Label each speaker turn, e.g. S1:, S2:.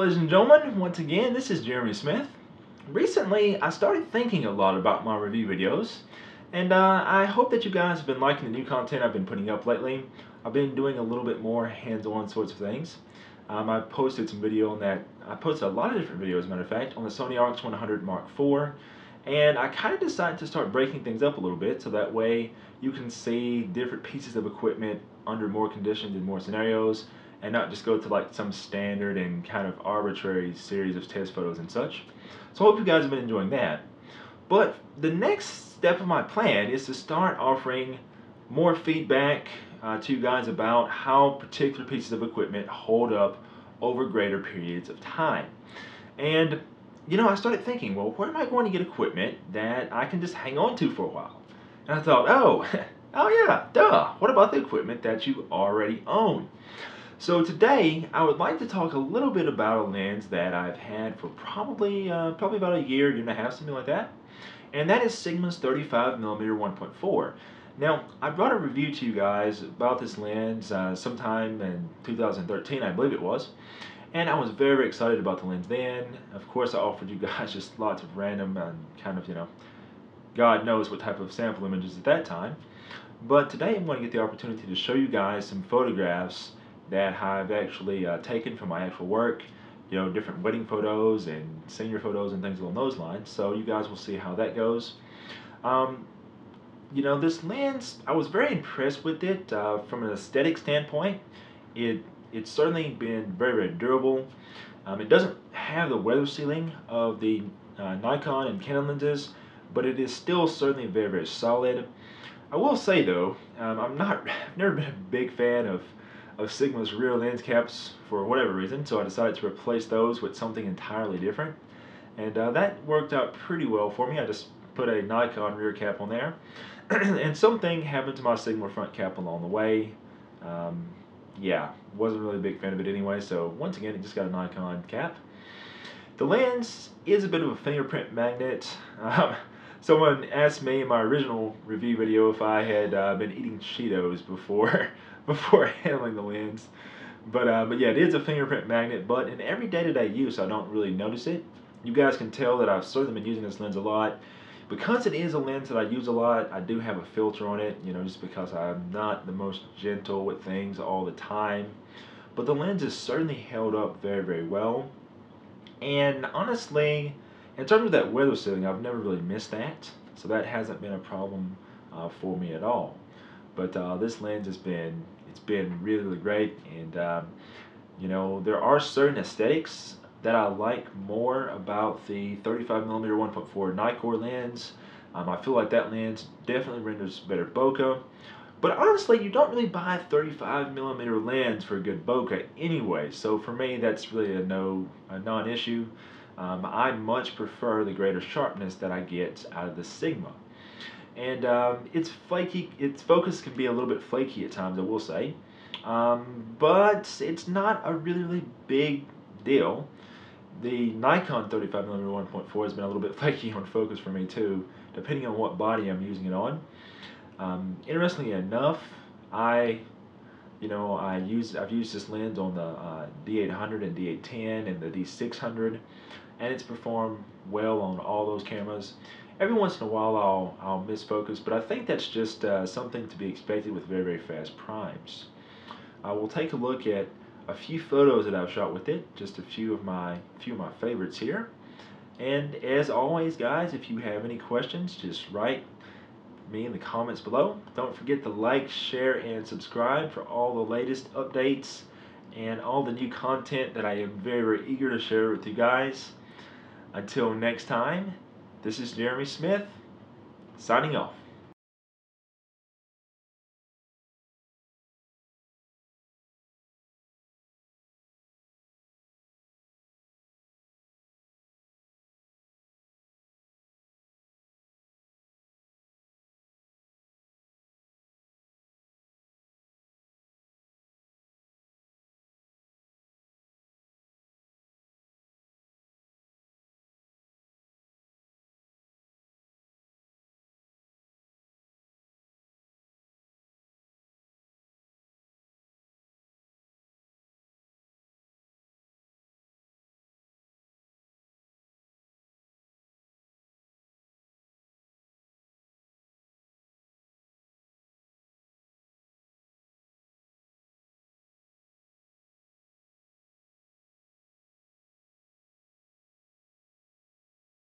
S1: ladies and gentlemen, once again, this is Jeremy Smith. Recently, I started thinking a lot about my review videos, and I hope that you guys have been liking the new content I've been putting up lately. I've been doing a little bit more hands-on sorts of things. I posted some video on that. I posted a lot of different videos, as a matter of fact, on the Sony RX100 Mark IV, and I kind of decided to start breaking things up a little bit so that way you can see different pieces of equipment under more conditions and more scenarios, and not just go to like some standard and kind of arbitrary series of test photos and such. So I hope you guys have been enjoying that. But the next step of my plan is to start offering more feedback to you guys about how particular pieces of equipment hold up over greater periods of time. And I started thinking, well, where am I going to get equipment that I can just hang on to for a while? And I thought, oh yeah, duh, what about the equipment that you already own? So today, I would like to talk a little bit about a lens that I've had for probably about a year and a half, something like that. And that is Sigma's 35mm 1.4. Now, I brought a review to you guys about this lens sometime in 2013, I believe it was. And I was very, very excited about the lens then. Of course, I offered you guys just lots of random and kind of, God knows what type of sample images at that time. But today I'm going to get the opportunity to show you guys some photographs that I've actually taken from my actual work, different wedding photos and senior photos and things along those lines. So you guys will see how that goes. This lens, I was very impressed with it from an aesthetic standpoint. It's certainly been very, very durable. It doesn't have the weather sealing of the Nikon and Canon lenses, but it is still certainly very, very solid. I will say though, I've never been a big fan of Sigma's rear lens caps for whatever reason, so I decided to replace those with something entirely different. And that worked out pretty well for me. I just put a Nikon rear cap on there. And something happened to my Sigma front cap along the way. Yeah, wasn't really a big fan of it anyway, so once again, it just got a Nikon cap. The lens is a bit of a fingerprint magnet. Someone asked me in my original review video if I had been eating Cheetos before handling the lens. But yeah, it is a fingerprint magnet, but in every day-to-day use, I don't really notice it. You guys can tell that I've certainly been using this lens a lot. Because it is a lens that I use a lot, I do have a filter on it, just because I'm not the most gentle with things all the time. But the lens has certainly held up very, very well. And honestly, in terms of that weather sealing, I've never really missed that, so that hasn't been a problem for me at all. But this lens it's been really, really great, and there are certain aesthetics that I like more about the 35mm 1.4 Nikkor lens. I feel like that lens definitely renders better bokeh. But honestly, you don't really buy a 35mm lens for a good bokeh anyway, so for me that's really a non-issue. I much prefer the greater sharpness that I get out of the Sigma. And it's flaky, its focus can be a little bit flaky at times, I will say. But it's not a really, really big deal. The Nikon 35mm 1.4 has been a little bit flaky on focus for me too, depending on what body I'm using it on. Interestingly enough, I've used this lens on the D800 and D810 and the D600, and it's performed well on all those cameras. Every once in a while I'll miss focus, but I think that's just something to be expected with very, very fast primes. We'll take a look at a few photos that I've shot with it, just a few of my favorites here. And as always, guys, if you have any questions, just write me in the comments below. Don't forget to like, share, and subscribe for all the latest updates and all the new content that I am very, very eager to share with you guys. Until next time, this is Jeremy Smith, signing off.